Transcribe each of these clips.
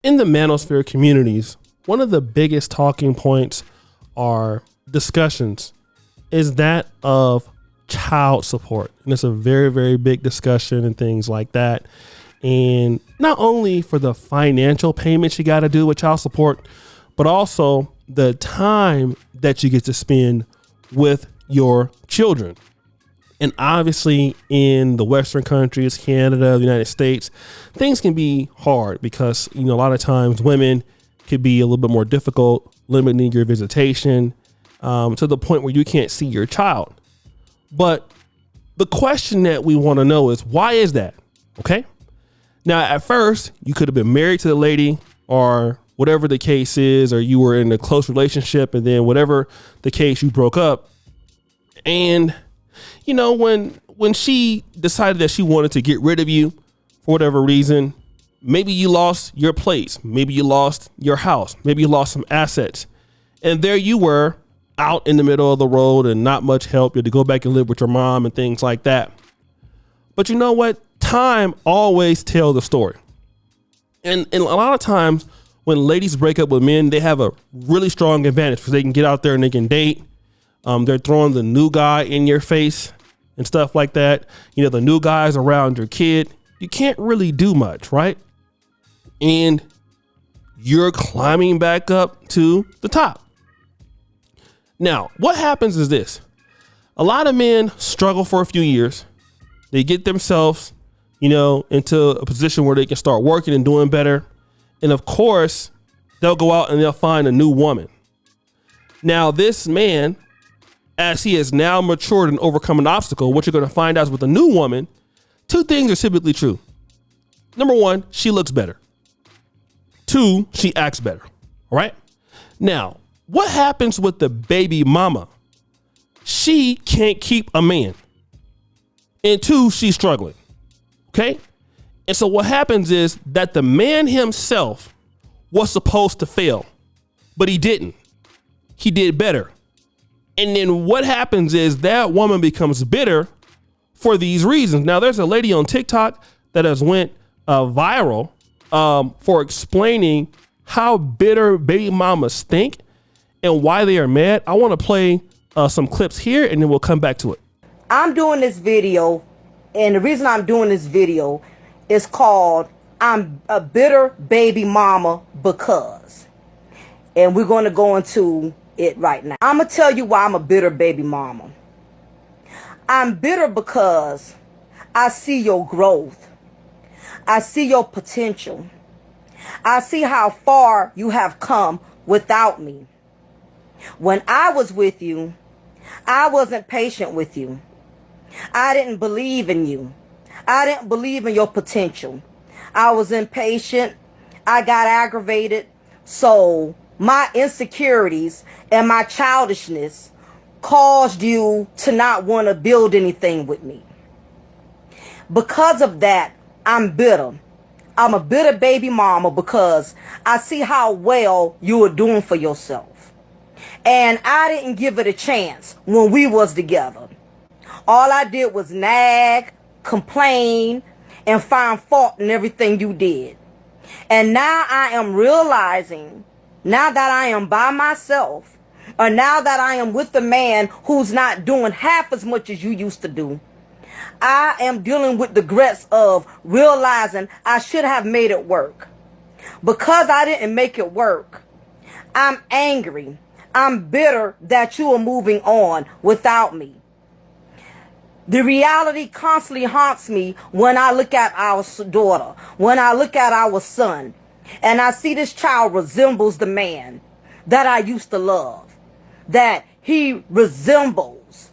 In the manosphere communities, one of the biggest talking points are discussions is that of child support. And it's a very, very big discussion and things like that. And not only for the financial payments you got to do with child support, but also the time that you get to spend with your children. And obviously in the Western countries, Canada, the United States, things can be hard because, a lot of times women could be a little bit more difficult, limiting your visitation to the point where you can't see your child. But the question that we want to know is, why is that? Okay. Now, at first, you could have been married to the lady or whatever the case is, or you were in a close relationship and then whatever the case, you broke up. And when she decided that she wanted to get rid of you for whatever reason, maybe you lost your place, maybe you lost your house, maybe you lost some assets. And there you were out in the middle of the road and not much help. You had to go back and live with your mom and things like that. But you know what? Time always tells the story. And a lot of times when ladies break up with men, they have a really strong advantage because they can get out there and they can date. They're throwing the new guy in your face and stuff like that. The new guys around your kid. You can't really do much, right? And you're climbing back up to the top. Now, what happens is this. A lot of men struggle for a few years. They get themselves, into a position where they can start working and doing better. And of course, they'll go out and they'll find a new woman. Now, this man, as he has now matured and overcome an obstacle, what you're going to find out is with a new woman, two things are typically true. Number one, she looks better. Two, she acts better. All right. Now, what happens with the baby mama? She can't keep a man. And two, she's struggling. Okay. And so what happens is that the man himself was supposed to fail, but he didn't. He did better. And then what happens is that woman becomes bitter for these reasons. Now, there's a lady on TikTok that has went viral for explaining how bitter baby mamas think and why they are mad. I want to play some clips here and then we'll come back to it. I'm doing this video, and the reason I'm doing this video is called I'm a Bitter Baby Mama Because. And we're going to go into it right now. I'm going to tell you why I'm a bitter baby mama. I'm bitter because I see your growth. I see your potential. I see how far you have come without me. When I was with you, I wasn't patient with you. I didn't believe in you. I didn't believe in your potential. I was impatient. I got aggravated. So my insecurities and my childishness caused you to not want to build anything with me. Because of that, I'm bitter. I'm a bitter baby mama because I see how well you are doing for yourself. And I didn't give it a chance when we was together. All I did was nag, complain, and find fault in everything you did. And now I am realizing, now that I am by myself, or now that I am with a man who's not doing half as much as you used to do, I am dealing with the regrets of realizing I should have made it work. Because I didn't make it work, I'm angry. I'm bitter that you are moving on without me. The reality constantly haunts me when I look at our daughter, when I look at our son, and I see this child resembles the man that I used to love, that he resembles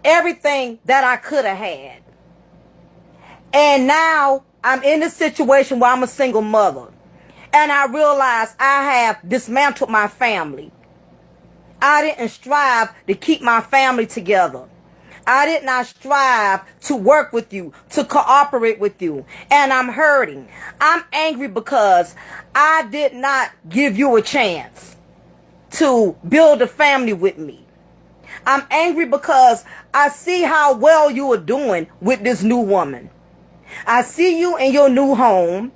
everything that I could have had. And now I'm in a situation where I'm a single mother, and I realize I have dismantled my family. I didn't strive to keep my family together. I did not strive to work with you, to cooperate with you. And I'm hurting. I'm angry because I did not give you a chance to build a family with me. I'm angry because I see how well you are doing with this new woman. I see you in your new home.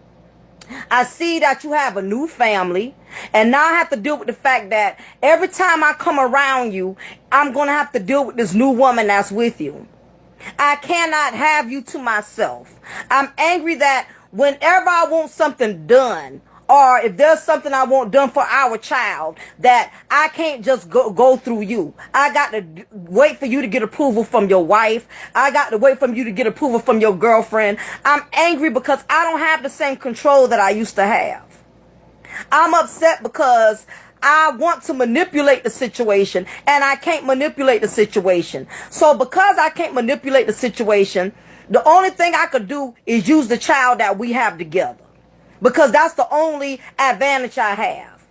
I see that you have a new family, and now I have to deal with the fact that every time I come around you, I'm going to have to deal with this new woman that's with you. I cannot have you to myself. I'm angry that whenever I want something done, or if there's something I want done for our child, that I can't just go through you. I got to wait for you to get approval from your wife. I got to wait for you to get approval from your girlfriend. I'm angry because I don't have the same control that I used to have. I'm upset because I want to manipulate the situation, and I can't manipulate the situation. So because I can't manipulate the situation, the only thing I could do is use the child that we have together. Because that's the only advantage I have.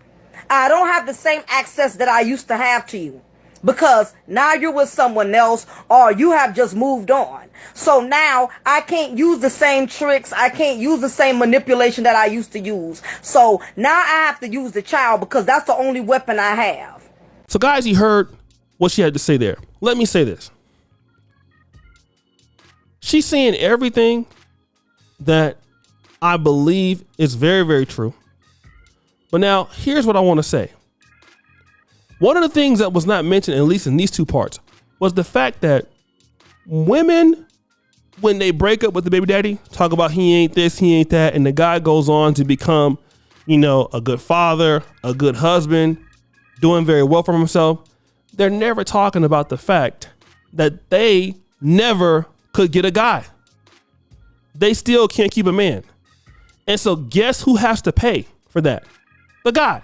I don't have the same access that I used to have to you. Because now you're with someone else, or you have just moved on. So now I can't use the same tricks. I can't use the same manipulation that I used to use. So now I have to use the child because that's the only weapon I have. So guys, you heard what she had to say there. Let me say this. She's saying everything that I believe is very, very true. But now here's what I want to say. One of the things that was not mentioned, at least in these two parts, was the fact that women, when they break up with the baby daddy, talk about he ain't this, he ain't that, and the guy goes on to become, a good father, a good husband, doing very well for himself. They're never talking about the fact that they never could get a guy. They still can't keep a man. And so guess who has to pay for that? The guy.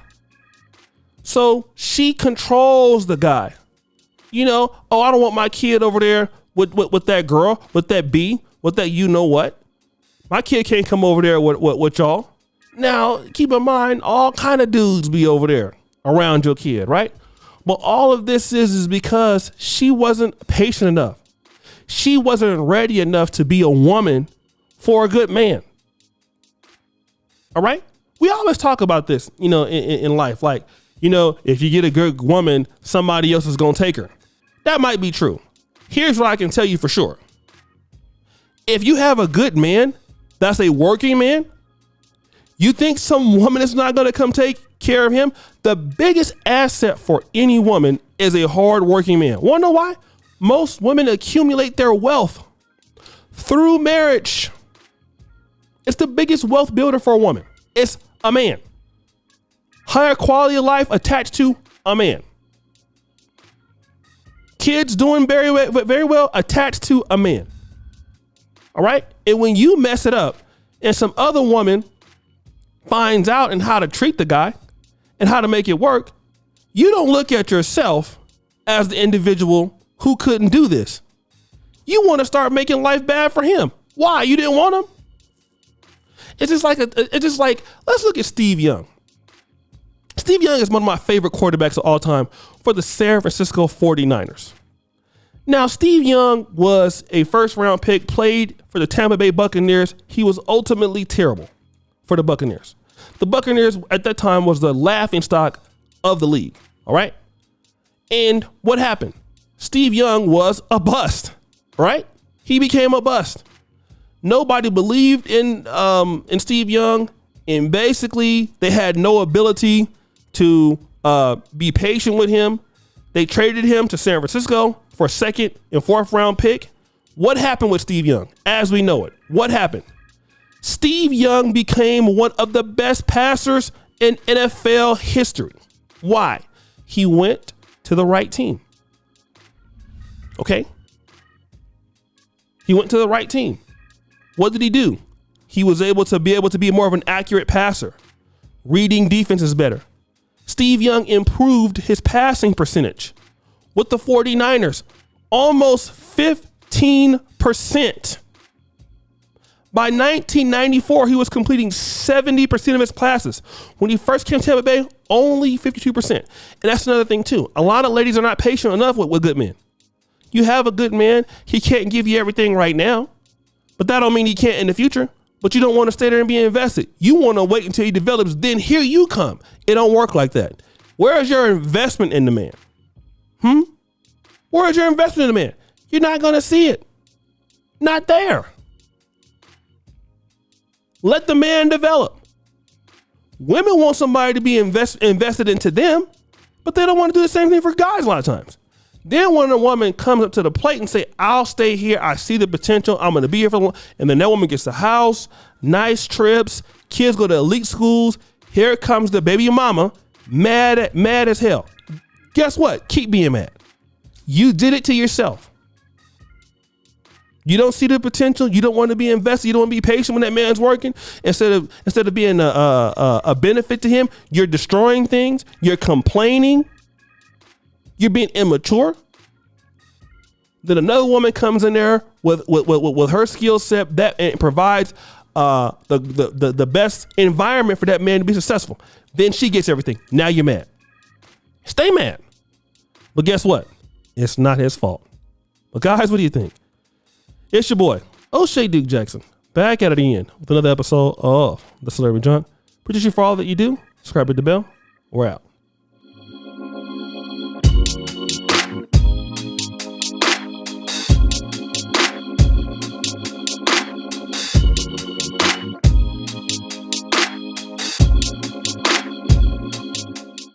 So she controls the guy. I don't want my kid over there with that girl, with that B, with that what. My kid can't come over there with y'all. Now, keep in mind, all kind of dudes be over there around your kid, right? But all of this is because she wasn't patient enough. She wasn't ready enough to be a woman for a good man. All right? We always talk about this, in life. Like, if you get a good woman, somebody else is going to take her. That might be true. Here's what I can tell you for sure. If you have a good man, that's a working man, you think some woman is not going to come take care of him? The biggest asset for any woman is a hard working man. Want to know why? Most women accumulate their wealth through marriage. It's the biggest wealth builder for a woman. It's a man. Higher quality of life attached to a man. Kids doing very well attached to a man. All right. And when you mess it up and some other woman finds out and how to treat the guy and how to make it work, you don't look at yourself as the individual who couldn't do this. You want to start making life bad for him. Why? You didn't want him? It's just like, let's look at Steve Young. Steve Young is one of my favorite quarterbacks of all time for the San Francisco 49ers. Now, Steve Young was a first round pick, played for the Tampa Bay Buccaneers. He was ultimately terrible for the Buccaneers. The Buccaneers at that time was the laughingstock of the league. All right. And what happened? Steve Young was a bust, right? He became a bust. Nobody believed in Steve Young, and basically they had no ability to be patient with him. They traded him to San Francisco for a second and fourth round pick. What happened with Steve Young? As we know it, what happened? Steve Young became one of the best passers in NFL history. Why? He went to the right team. Okay? He went to the right team. What did he do? He was able to be more of an accurate passer, reading defenses better. Steve Young improved his passing percentage with the 49ers, almost 15%. By 1994, he was completing 70% of his passes. When he first came to Tampa Bay, only 52%. And that's another thing too. A lot of ladies are not patient enough with good men. You have a good man, he can't give you everything right now, but that don't mean he can't in the future. But you don't want to stay there and be invested. You want to wait until he develops, then here you come. It don't work like that. Where is your investment in the man? Where is your investment in the man? You're not going to see it. Not there. Let the man develop. Women want somebody to be invested into them, but they don't want to do the same thing for guys a lot of times. Then when a woman comes up to the plate and say, I'll stay here, I see the potential, I'm going to be here for long, and then that woman gets the house, nice trips, kids go to elite schools, here comes the baby mama, mad as hell. Guess what? Keep being mad. You did it to yourself. You don't see the potential. You don't want to be invested. You don't want to be patient when that man's working. Instead of being a benefit to him, you're destroying things. You're complaining. You're being immature. Then another woman comes in there with her skill set that and provides the best environment for that man to be successful. Then she gets everything. Now you're mad. Stay mad. But guess what? It's not his fault. But guys, what do you think? It's your boy, O'Shea Duke Jackson, back at it again with another episode of The Celebrity Junk. Appreciate you for all that you do. Subscribe, hit the bell. We're out.